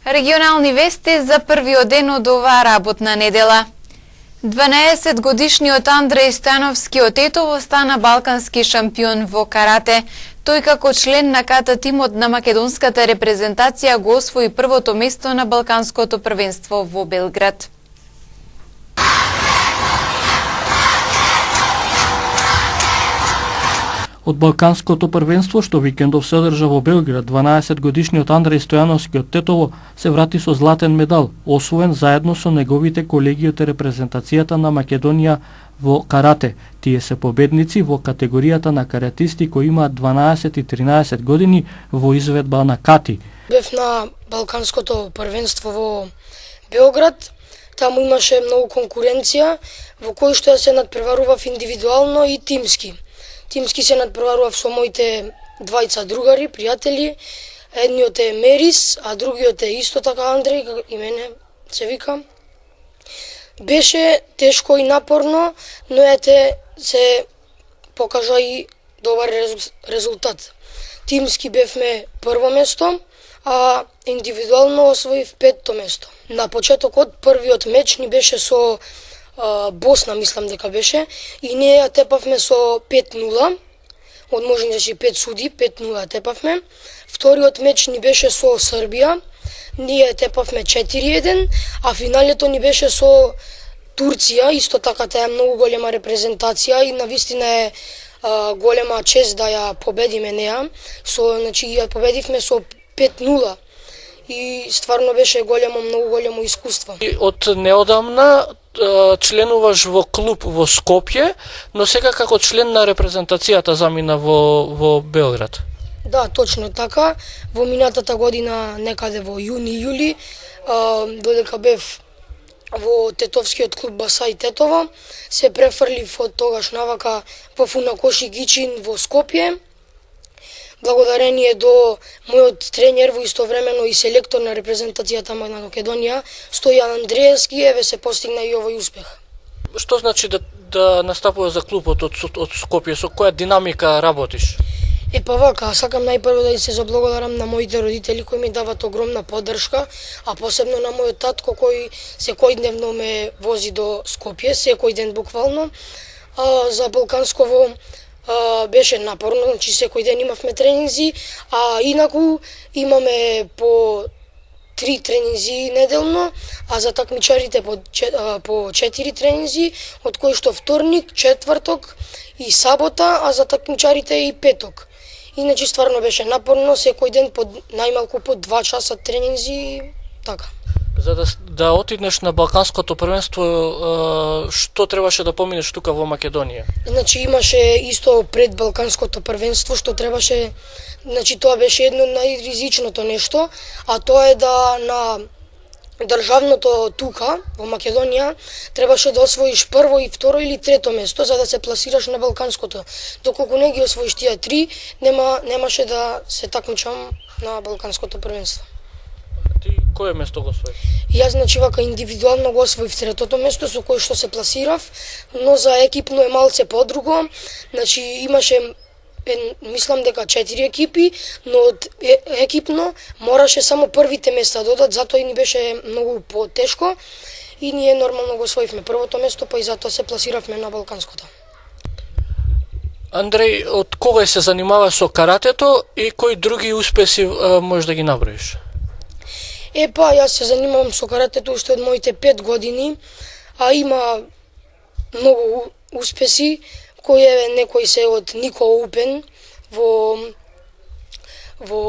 Регионални вести за првиот ден од оваа работна недела. 12-годишниот Андреј Стојановски од Тетово стана балкански шампион во карате. Тој како член на ката тимот на македонската репрезентација го освои првото место на балканското првенство во Белград. Од балканското првенство што викендов се одржа во Белград, 12-годишниот Андреј Стојановски од Тетово се врати со златен медал, освоен заедно со неговите колеги од репрезентацијата на Македонија во карате. Тие се победници во категоријата на каратисти кои имаат 12 и 13 години во изведба на кати. Бев на балканското првенство во Белград. Таму имаше многу конкуренција во кој што се надпреварував индивидуално и тимски. Тимски се надпреварував со моите двајца другари, пријатели. Едниот е Мерис, а другиот е исто така Андреј, и мене се вика. Беше тешко и напорно, но ете се покажа и добар резултат. Тимски бевме прво место, а индивидуално освоив петто место. На почетокот првиот меч ни беше со Босна, мислам дека беше, и ние ја тепавме со 5-0, од можеше 5 суди, 5-0 тепавме. Вториот меч ни беше со Србија, ние тепавме 4-1, а финалето ни беше со Турција, исто така таа е многу голема репрезентација и навистина е голема чест да ја победиме неа. Значи ја победивме со 5-0. И стварно беше многу големо искуство. И од неодамна членуваш во клуб во Скопје, но сега како член на репрезентацијата замина во Белград. Да, точно така. Во минатата година, некаде во јуни-јули, додека бев во тетовскиот клуб Басај Тетово, се префрлив од тогаш навака во Фунакоши Гичин во Скопје. Благодарение до мојот тренер во истовремено и селектор на репрезентацијата на Македонија, Стојан Андреевски, еве се постигна и овој успех. Што значи да настапуваш за клубот од Скопје, со која динамика работиш? Вака, сакам најпрво да се заблагодарам на моите родители кои ми дават огромна поддршка, а посебно на мојот татко кој секојдневно ме вози до Скопје, секој ден буквално. За балкансково беше напорно, значи секој ден имавме тренинзи, а инаку имаме по 3 тренинзи неделно, а за такмичарите по 4 тренинзи, од кои што вторник, четврток и сабота, а за такмичарите и петок. Иначе стварно беше напорно, секој ден најмалку по 2 часа тренинзи, така. За да отиднеш на балканското првенство, што требаше да поминеш тука во Македонија? Значи имаше исто пред балканското првенство што требаше, значи тоа беше едно најризичното нешто, а тоа е да на државното тука во Македонија требаше да освоиш прво и второ или трето место за да се пласираш на балканското. Доколку не ги освоиш тие 3, немаше да се такмичам на балканското првенство. Ти кое место го освоив? Јас значи вака индивидуално го освоив третото место со кое што се пласирав, но за екипно е малце подруго. Значи имаше мислам дека 4 екипи, но од екипно мораше само првите места додат, затоа и ни беше многу потешко и ние нормално го освоивме првото место, па и затоа се пласиравме на балканското. Андреј, од кога се занимаваш со каратето и кои други успеси можеш да ги наброиш? Јас се занимавам со каратето уште од моите 5 години, а има многу успеси, кои некои се од Нико Опен во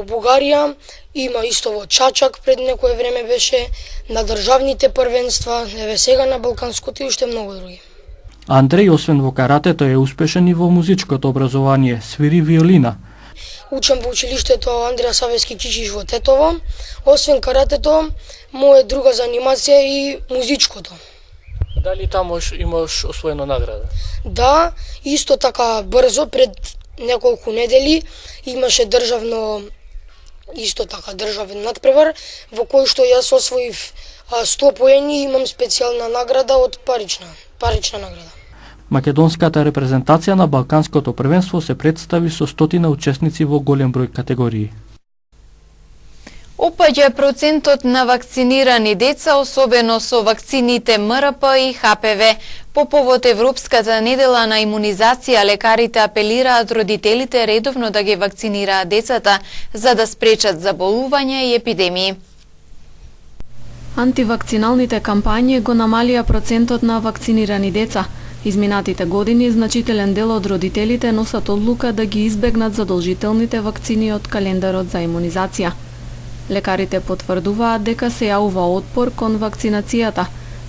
Бугарија, има исто во Чачак пред некое време беше, на државните првенства, еве сега на балканското и уште многу други. Андреј, освен во каратето, е успешен и во музичкото образование, свири виолина. Учам во училиштето Андреа Савески Кичиш во Тетово. Освен каратето, моја друга занимација е и музичкото. Дали таму имаш освоено награда? Да, исто така брзо, пред неколку недели, имаше државен надпревар, во кој што јас освоив 100 поени и имам специјална награда од парична награда. Македонската репрезентација на балканското првенство се представи со 100 учесници во голем број категории. Опаѓа процентот на вакцинирани деца, особено со вакцините МРП и ХПВ. По повод Европската недела на имунизација, лекарите апелираат родителите редовно да ги вакцинираат децата, за да спречат заболувања и епидемии. Антивакциналните кампањи го намалија процентот на вакцинирани деца. Изминатите години значителен дел од родителите носат одлука да ги избегнат задолжителните вакцини од календарот за имунизација. Лекарите потврдуваат дека се јавува отпор кон вакцинацијата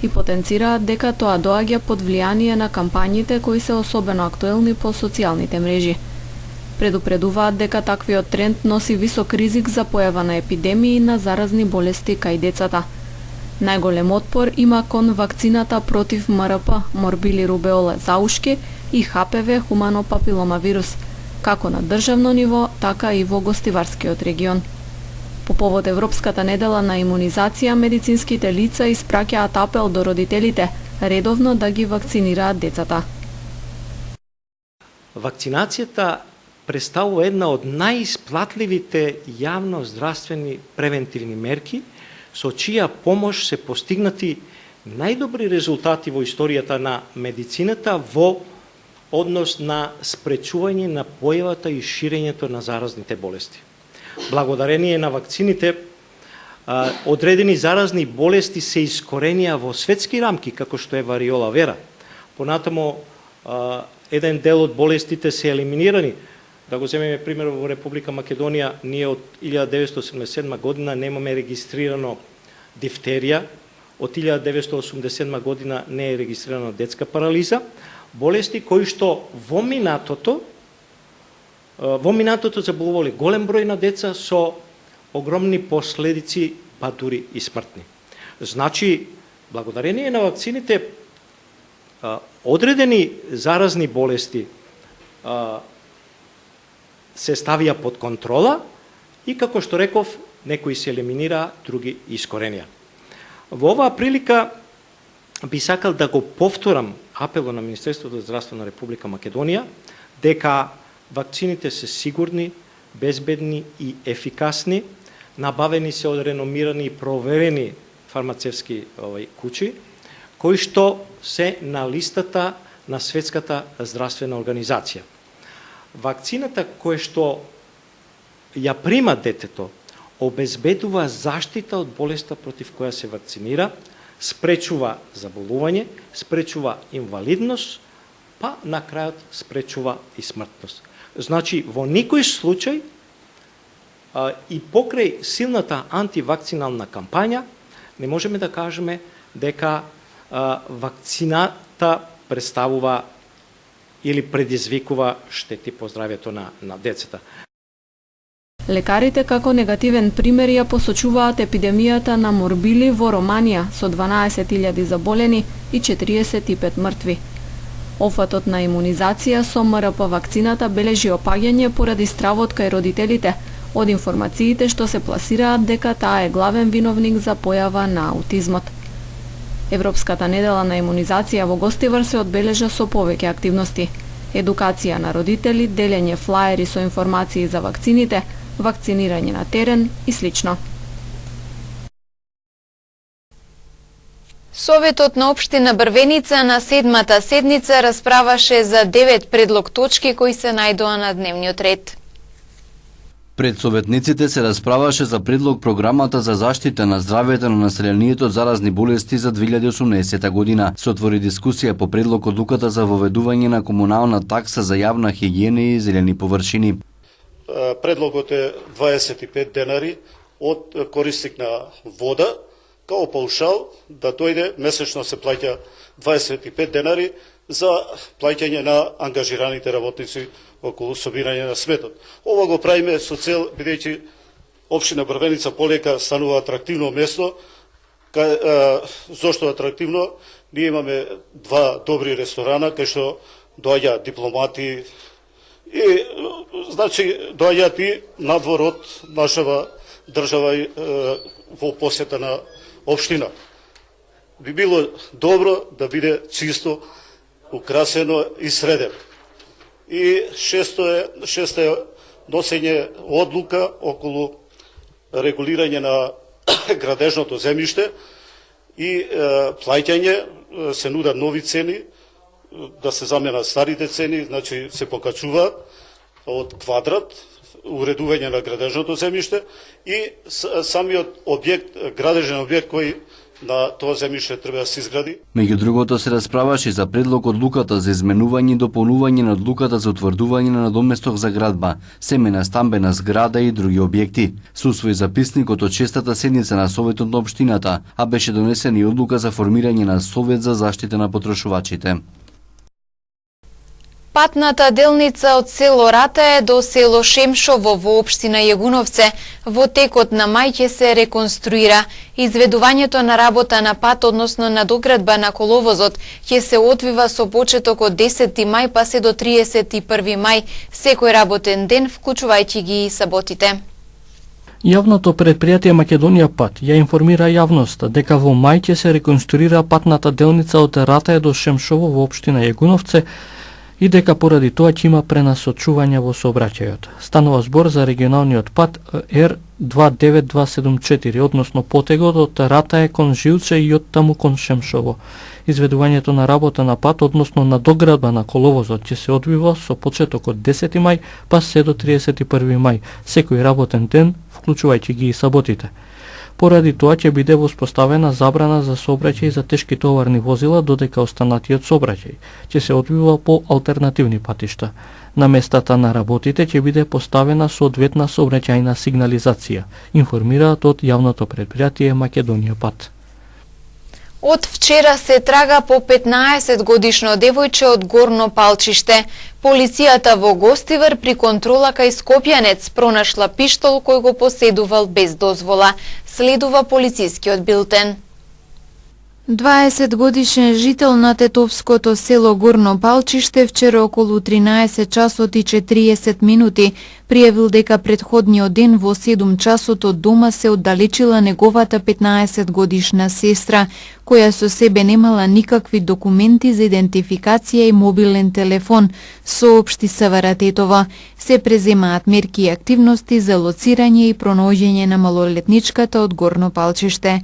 и потенцираат дека тоа доаѓа под влијание на кампањите кои се особено актуелни по социјалните мрежи. Предупредуваат дека таквиот тренд носи висок ризик за појава на епидемии на заразни болести кај децата. Најголем отпор има кон вакцината против МРП, морбили рубеола заушки и ХПВ хумано папиломавирус, како на државно ниво, така и во гостиварскиот регион. По повод Европската недела на имунизација, медицинските лица испраќаат апел до родителите редовно да ги вакцинираат децата. Вакцинацијата представува една од најисплатливите јавно-здравствени превентивни мерки, со чија помош се постигнати најдобри резултати во историјата на медицината во однос на спречување на појавата и ширењето на заразните болести. Благодарение на вакцините, одредени заразни болести се искоренија во светски рамки, како што е вариола вера. Понатамо, еден дел од болестите се елиминирани. Да го земеме пример во Република Македонија, ние од 1987 година немаме регистрирано дифтерија, од 1987 година не е регистрирана детска парализа, болести кои што во минатото заболувале голем број на деца со огромни последици, па дури и смртни. Значи, благодарение на вакцините, одредени заразни болести се ставија под контрола и, како што реков, некои се елиминираа, други искоренија. Во оваа прилика би сакал да го повторам апелот на Министерството за здравство на Република Македонија дека вакцините се сигурни, безбедни и ефикасни, набавени се од реномирани и проверени фармацевски куќи, кои што се на листата на Светската здравствена организација. Вакцината која што ја прима детето обезбедува заштита од болеста против која се вакцинира, спречува заболување, спречува инвалидност, па на крајот спречува и смртност. Значи, во никој случај и покрај силната антивакцинална кампања не можеме да кажеме дека вакцината представува или предизвикува штети по здравјето на децата. Лекарите како негативен пример ја посочуваат епидемијата на морбили во Романија со 12.000 заболени и 45 мртви. Офатот на имунизација со МРП вакцината бележи опаѓање поради стравот кај родителите од информациите што се пласираат дека таа е главен виновник за појава на аутизмот. Европската недела на имунизација во Гостивар се одбележа со повеќе активности: едукација на родители, делење флаери со информации за вакцините, вакцинирање на терен и слично. Советот на општина Брвеница на 7-та седница расправаше за 9 предлог точки кои се најдоа на дневниот ред. Пред советниците се расправаше за предлог програмата за заштита на здравјето на населението од заразни болести за 2018 година. Се отвори дискусија по предлог одлуката за воведување на комунална такса за јавна хигиена и зелени површини. Предлогот е 25 денари од корисник на вода, као паушал да дојде месечно се плаќа 25 денари за плаќање на ангажираните работници околу собирање на сметот. Ова го правиме со цел, бидејќи општина Брвеница полека станува атрактивно место. Зошто атрактивно? Ние имаме 2 добри ресторана кај што доаѓаат дипломати и значи доаѓаат и надвор од нашава држава во посета на општина. Би било добро да биде чисто, украсено и средено. И шесто е носење одлука околу регулирање на градежното земјиште и плаќање, се нудат нови цени, да се заменат старите цени, значи се покачуваат од квадрат, уредување на градежното земјиште и самиот објект, градежен објект кој на тоа земјиште треба да се изгради. Меѓу другото се расправаше за предлог одлуката за изменување и дополнување на одлуката за утврдување на надоместок за градба, семена стамбена зграда и други објекти. Се усвои записникот од 6-та седница на Советот на општината, а беше донесена и одлука за формирање на Совет за заштита на потрошувачите. Патната делница од село Ратае до село Шемшово во општина Јагуновце во текот на мај ќе се реконструира. Изведувањето на работа на пат, односно на доградба на коловозот, ќе се одвива со почеток од 10 мај па се до 31 мај, секој работен ден, вклучувајќи ги и саботите. Јавното предпријатие Македонија Пат ја информира јавноста дека во мај ќе се реконструира патната делница од Ратае до Шемшово во општина Јагуновце и дека поради тоа ќе има пренасочување во сообраќајот. Станува збор за регионалниот пат Р29274, односно потегот од Ратае кон Жилче и од таму кон Шемшово. Изведувањето на работа на пат, односно на доградба на коловозот, ќе се одвива со почеток од 10 мај па се до 31 мај, секој работен ден, вклучувајќи ги и саботите. Поради тоа ќе биде воспоставена забрана за сообраќај за тешки товарни возила додека останатиот сообраќај ќе се одвива по алтернативни патишта. На местата на работите ќе биде поставена соодветна сообраќајна сигнализација, информираат од јавното предпријатие Македонија Пат. Од вчера се трага по 15 годишно девојче од Горно Палчиште. Полицијата во Гостивар при контрола кај Скопјанец пронашла пиштол кој го поседувал без дозвола. Следува полицискиот билтен. 20 годишен жител на тетовското село Горно Палчиште вчера околу 13 часот и 40 минути пријавил дека претходниот ден во 7 часот од дома се оддалечила неговата 15 годишна сестра, која со себе немала никакви документи за идентификација и мобилен телефон, соопшти СВР Тетово. Се преземаат мерки и активности за лоцирање и пронаоѓање на малолетничката од Горно Палчиште.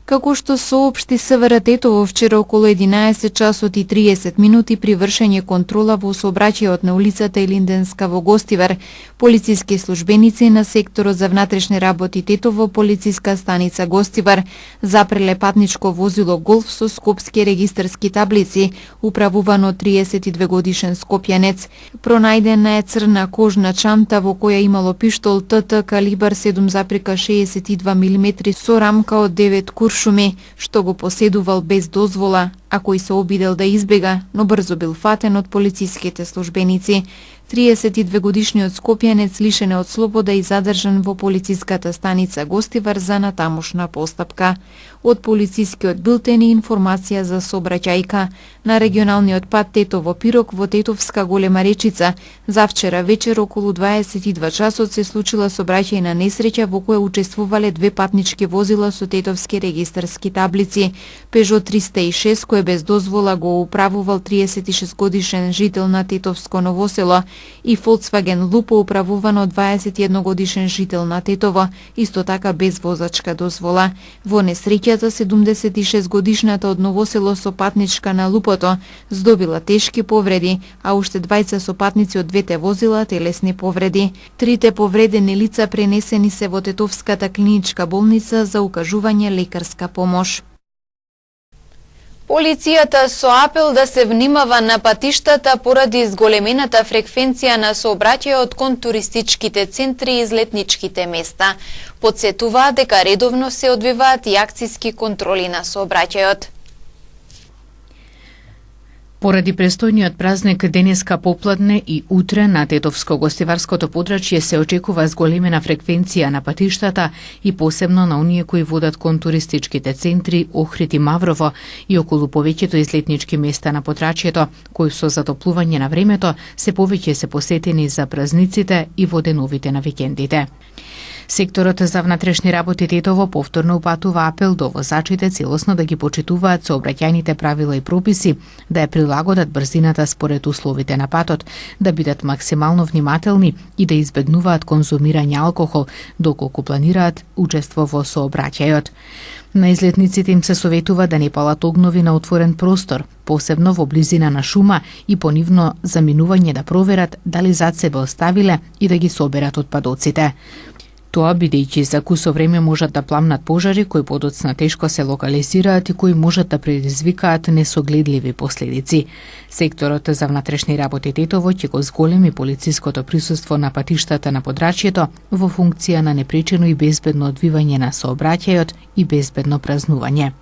Како што соопшти СВР Тетово вчера околу 11 часот и 30 минути при вршење контрола во сообраќајот на улицата Илинденска во Гостивар, полициски службеници на секторот за внатрешни работи Тетово, полициска станица Гостивар, запреле патничко возило Голф со скопски регистарски таблици, управувано од 32 годишен скопјанец. Пронајдена е црна кожна чанта во која имало пиштол ТТ калибар 7,62 мм со рамка од 9 куршуми, што го поседувал без дозвола, а кој се обидел да избега, но брзо бил фатен од полициските службеници. 32 годишниот скопјанец лишен е од слобода и задржан во полициската станица Гостивар за натамошна постапка. Од полицискиот билтен и информација за сообраќајка на регионалниот пат Тетово Пирок во Тетовска Голема Речица. Завчера вечер околу 22 часот се случила сообраќајна несреќа во која учествувале две патнички возила со тетовски регистарски таблици. Peugeot 306 кој без дозвола го управувал 36 годишен жител на Тетовско Новосело и Volkswagen Lupo управувано 21 годишен жител на Тетово, исто така без возачка дозвола. Во несреќата 76 годишната од Новосело сопатничка на Лупото здобила тешки повреди, а уште двајца сопатници од двете возила телесни повреди. Трите повредени лица пренесени се во Тетовската клиничка болница за укажување лекарска помош. Полицијата со апел да се внимава на патиштата поради зголемената фреквенција на сообраќајот кон туристичките центри и излетничките места. Потсетуваат дека редовно се одвиваат и акциски контроли на сообраќајот. Поради престојниот празник денеска попладне и утре на Тетовско-гостиварското подрачје се очекува зголемена фреквенција на патиштата и посебно на оние кои водат кон туристичките центри Охрид и Маврово и околу повеќето излетнички места на подрачјето, кои со затоплување на времето се повеќе се посетени за празниците и во деновите на викендите. Секторот за внатрешни работи Тетово повторно упатува апел до возачите целосно да ги почитуваат сообраќајните правила и прописи, да ја прилагодат брзината според условите на патот, да бидат максимално внимателни и да избегнуваат конзумирање алкохол доколку планираат учество во сообраќајот. На излетниците им се советува да не палат огнови на отворен простор, посебно во близина на шума и по нивно заминување да проверат дали зад себе оставиле и да ги соберат отпадоците. Тоа бидејќи за кусо време можат да пламнат пожари кои подоцна тешко се локализираат и кои можат да предизвикаат несогледливи последици. Секторот за внатрешни работи Тетово ќе го зголеми полициското присуство на патиштата на подрачјето во функција на непречено и безбедно одвивање на сообраќајот и безбедно празнување.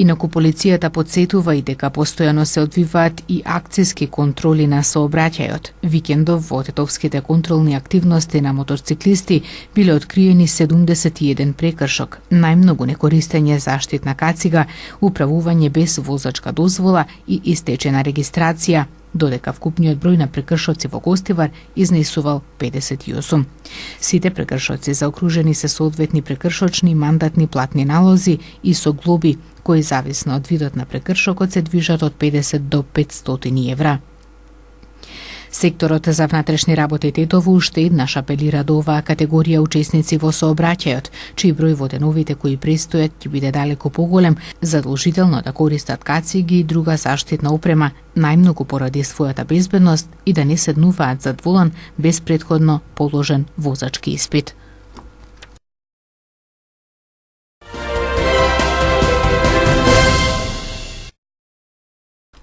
Инаку полицијата подсетува и дека постојано се одвиваат и акциски контроли на сообраќајот. Викендов во тетовските контролни активности на мотоциклисти биле откриени 71 прекршок, најмногу некористење заштитна кацига, управување без возачка дозвола и истечена регистрација, додека вкупниот број на прекршоци во Гостивар изнесувал 58. Сите прекршоци заокружени се соодветни прекршочни, мандатни, платни налози и со глоби, кои зависно од видот на прекршокот се движат од 50 до 500 евра. Секторот за внатрешни работи Тетово уште еднаш апелира до оваа категорија учесници во сообраќајот, чиј број во деновите кои престојат ќе биде далеко поголем, задолжително да користат кациги и друга заштитна опрема, најмногу поради својата безбедност и да не седнуваат зад волан без претходно положен возачки испит.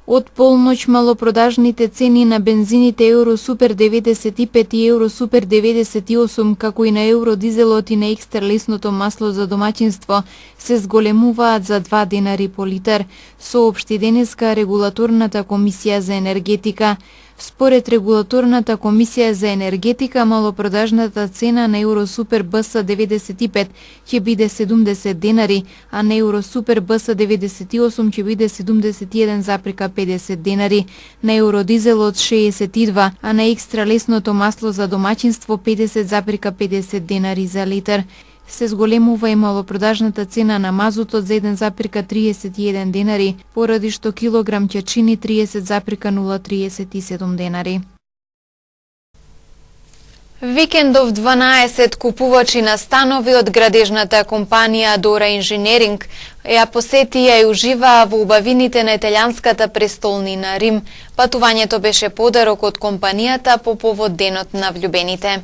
Од полноќ малопродажните цени на бензините Евро Супер 95 и Евро Супер 98, како и на Евро дизелот и на екстра лесното масло за домаќинство, се зголемуваат за 2 денари по литар, соопшти денеска Регулаторната комисија за енергетика. Според Регулаторната комисија за енергетика, малопродажната цена на Евро Супер БС 95 ќе биде 70 денари, а на Евро Супер БС 98 ќе биде 71,50 денари, на Евро дизелот 62, а на екстра лесното масло за домаќинство 50,50 денари за литар. Се зголемува и малопродажната цена на мазутот за 1,31 денари, поради што килограм ќе чини 30,037 денари. Викендов 12 купувачи на станови од градежната компанија Адора Инженеринг ја посетија и уживаа во убавините на италијанската престолнина Рим. Патувањето беше подарок од компанијата по повод денот на влюбените.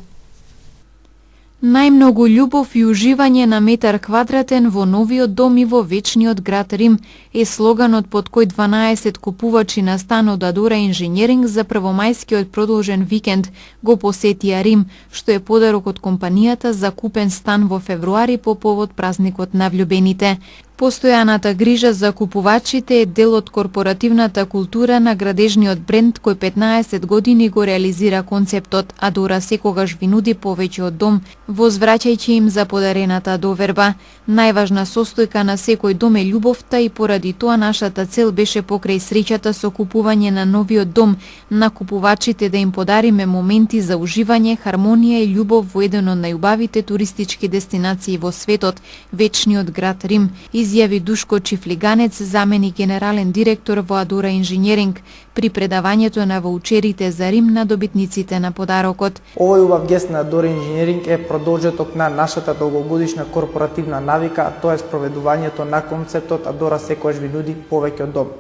Најмногу љубов и уживање на метар квадратен во новиот дом и во вечниот град Рим е слоганот под кој 12 купувачи на стан од Адора Инженеринг за првомајскиот продолжен викенд го посетија Рим, што е подарок од компанијата за купен стан во февруари по повод празникот на влюбените. Постојаната грижа за купувачите е дел од корпоративната култура на градежниот бренд кој 15 години го реализира концептот Адора секогаш ви нуди повеќе од дом, возвраќајќи им за подарената доверба. Најважна состојка на секој дом е љубовта и поради тоа нашата цел беше покрај среќата со купување на новиот дом, на купувачите да им подариме моменти за уживање, хармонија и љубов во еден од најубавите туристички дестинации во светот, вечниот град Рим, изјави Душко Чифлиганец, заменик генерален директор во Адора Инженеринг, при предавањето на ваучерите за Рим на добитниците на подарокот. Овој убав гест на Адора Инженеринг е продолжеток на нашата долгогодишна корпоративна навика, а тоа е спроведувањето на концептот Адора секогаш ви нуди повеќе од дом.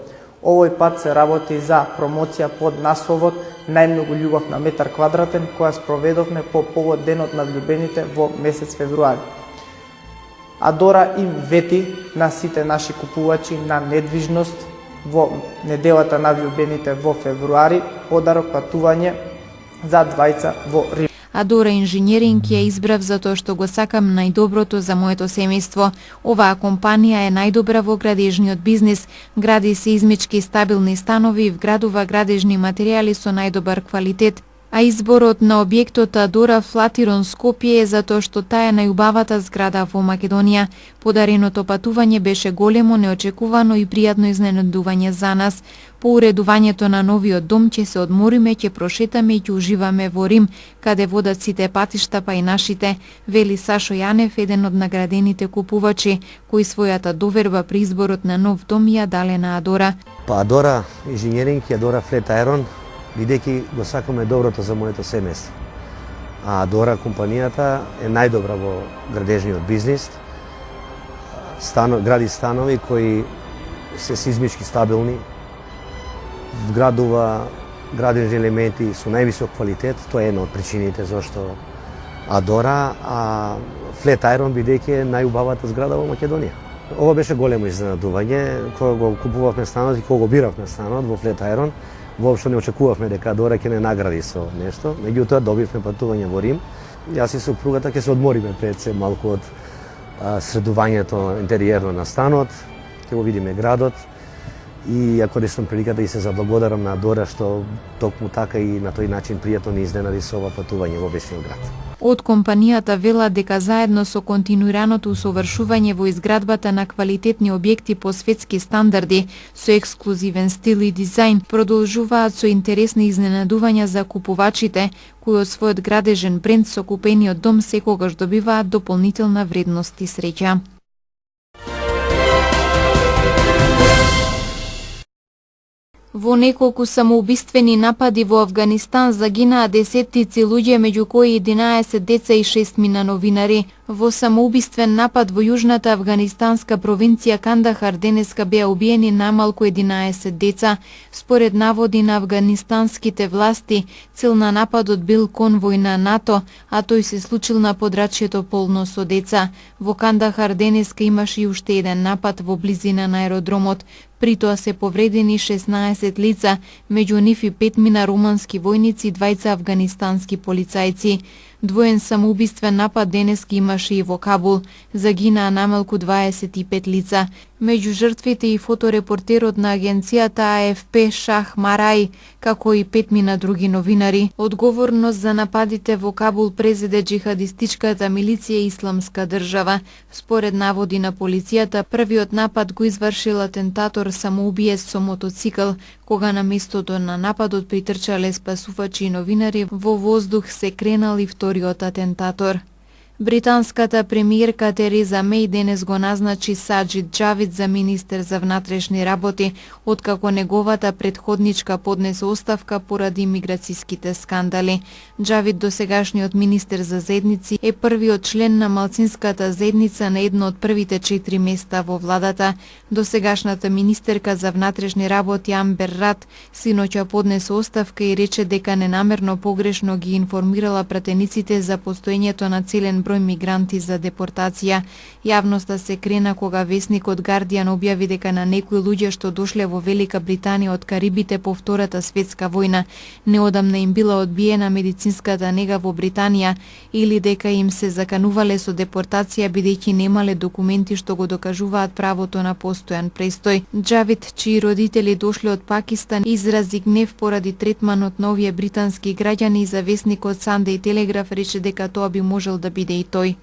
Овој пат се работи за промоција под насловот Најмногу љубов на метар квадратен, која спроведовме по повод денот на влюбените во месец февруари. Адора им вети на сите наши купувачи на недвижност во неделата на влюбените во февруари, подарок патување за двајца во Рим. Адора Инженеринг ја избрав затоа што го сакам најдоброто за моето семејство. Оваа компанија е најдобра во градежниот бизнис, гради се измечки стабилни станови и вградува градежни материјали со најдобар квалитет, а изборот на објектот Адора Флатирон Скопје е затоа што таа е најубавата зграда во Македонија. Подареното патување беше големо, неочекувано и пријатно изненадување за нас. По уредувањето на новиот дом ќе се одмориме, ќе прошетаме и ќе уживаме во Рим, каде водат сите патишта, па и нашите, вели Сашо Јанев, еден од наградените купувачи, кој својата доверба при изборот на нов дом ја дале на Адора. Па Адора инженеринг и Адора Флетаерон, бидејќи го сакаме доброто за моето семејство. А Адора компанијата е најдобра во градежниот бизнис. Гради станови кои се сизмички стабилни, вградува градежни елементи со највисок квалитет. Тоа е една од причините зашто Адора, а Флетаерон бидејќи е најубавата зграда во Македонија. Ова беше големо изненадување кога го купувавме станот и кога го биравме станот во Флетаерон. Воопшто не очекувавме дека Адора ќе не награди со нешто, меѓутоа добивме патување во Рим. Јас и сопругата ќе се одмориме пред се малку од средувањето интериерно на станот, ќе го видиме градот и ја користам приликата и се заблагодарам на Адора што токму така и на тој начин пријатно ни изненади со ова патување во вечниот град. Од компанијата велат дека заедно со континуираното усовршување во изградбата на квалитетни објекти по светски стандарди, со ексклузивен стил и дизајн, продолжуваат со интересни изненадувања за купувачите, кои од својот градежен бренд со купениот дом секогаш добиваат дополнителна вредност и среќа. Во неколку самоубиствени напади во Авганистан загинаа десеттици луѓе, меѓу кои 11 деца и 6 новинари. Во самоубиствен напад во јужната афганистанска провинција Кандахар денеска беа убиени намалку 11 деца. Според наводи на афганистанските власти, цел на нападот бил конвој на НАТО, а тој се случил на подрачјето полно со деца. Во Кандахар денеска имаше и уште еден напад во близина на аеродромот. При тоа се повредени 16 лица, меѓу нив и 5 румански војници и 2 афганистански полицајци. Двоен самоубиствен напад денеска имаше и во Кабул. Загинаа намалку 25 лица. Меѓу жртвите и фоторепортерот на агенцијата АФП Шах Марај, како и 5 други новинари. Одговорност за нападите во Кабул презеде джихадистичката милиција Исламска држава. Според наводи на полицијата, првиот напад го извршил атентатор самоубиец со мотоцикл, кога на местото на нападот притрчале спасувачи и новинари, во воздух се кренал и вториот атентатор. Британската премиерка Тереза Меј денес го назначи Саџид Џавид за министер за внатрешни работи, откако неговата предходничка поднесе оставка поради миграциските скандали. Џавид, досегашниот министер за заедници, е првиот член на малцинската заедница на едно од првите 4 места во владата. Досегашната министерка за внатрешни работи Амбер Рад синоќа поднесе оставка и рече дека ненамерно погрешно ги информирала пратениците за постоењето на целен број мигранти за депортација. Јавноста се крена кога весникот Гардијан објави дека на некои луѓе што дошле во Велика Британија од Карибите по Втората светска војна неодамна им била одбиена медицинската нега во Британија или дека им се заканувале со депортација бидејќи немале документи што го докажуваат правото на постојан престој. Џавид, чии родители дошле од Пакистан, изрази гнев поради третманот на овие британски граѓани и за весникот Sunday Telegraph рече дека тоа би можел да биде и тој.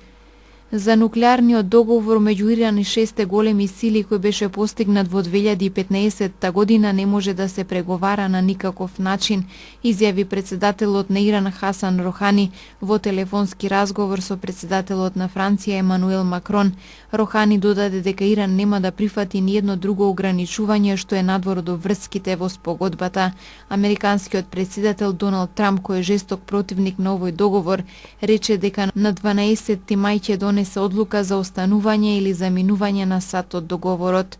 За нуклеарниот договор меѓу Иран и 6 големи сили кој беше постигнат во 2015 година не може да се преговара на никаков начин, изјави председателот на Иран Хасан Рохани во телефонски разговор со председателот на Франција Емануел Макрон. Рохани додаде дека Иран нема да прифати ниедно друго ограничување што е надвор од врските во спогодбата. Американскиот председател Доналд Трамп, кој е жесток противник на овој договор, рече дека на 12 мај ќе донесе одлука за останување или заминување на сад од договорот.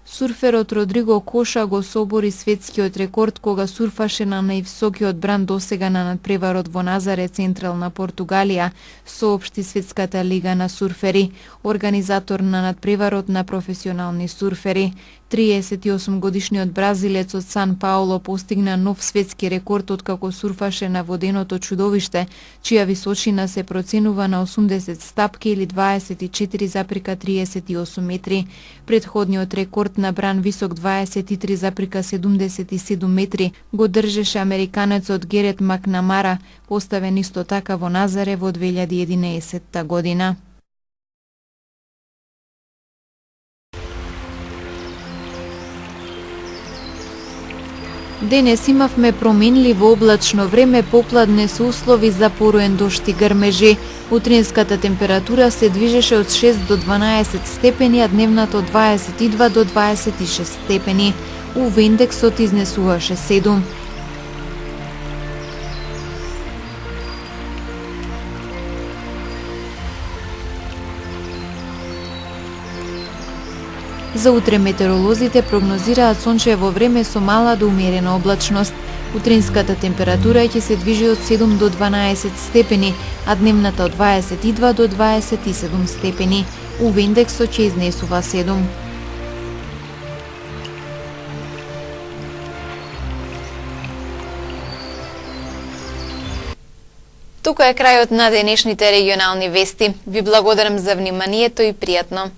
Сурферот Родриго Коша го собори светскиот рекорд кога сурфаше на највисокиот бран досега на надпреварот во Назаре, централна Португалија, соопшти Светската лига на сурфери, организатор на надпреварот на професионални сурфери. 38-годишниот бразилец од Сан Пауло постигна нов светски рекорд откако сурфаше на воденото чудовиште, чија височина се проценува на 80 стапки или 24,38 метри. Предходниот рекорд набран висок 23,77 метри го држеше американецот Герет Макнамара, поставен исто така во Назаре во 2011 година. Денес имавме променливо облачно време, попладне со услови за поруен дожд и грмежи. Утринската температура се движеше од 6 до 12 степени, а дневната од 22 до 26 степени. УВ индексот изнесуваше 7. За утре метеоролозите прогнозираат сончево време со мала до умерена облачност. Утринската температура ќе се движи од 7 до 12 степени, а дневната од 22 до 27 степени. УВ индексот ќе изнесува 7. Тука е крајот на денешните регионални вести. Ви благодарам за вниманието и пријатно.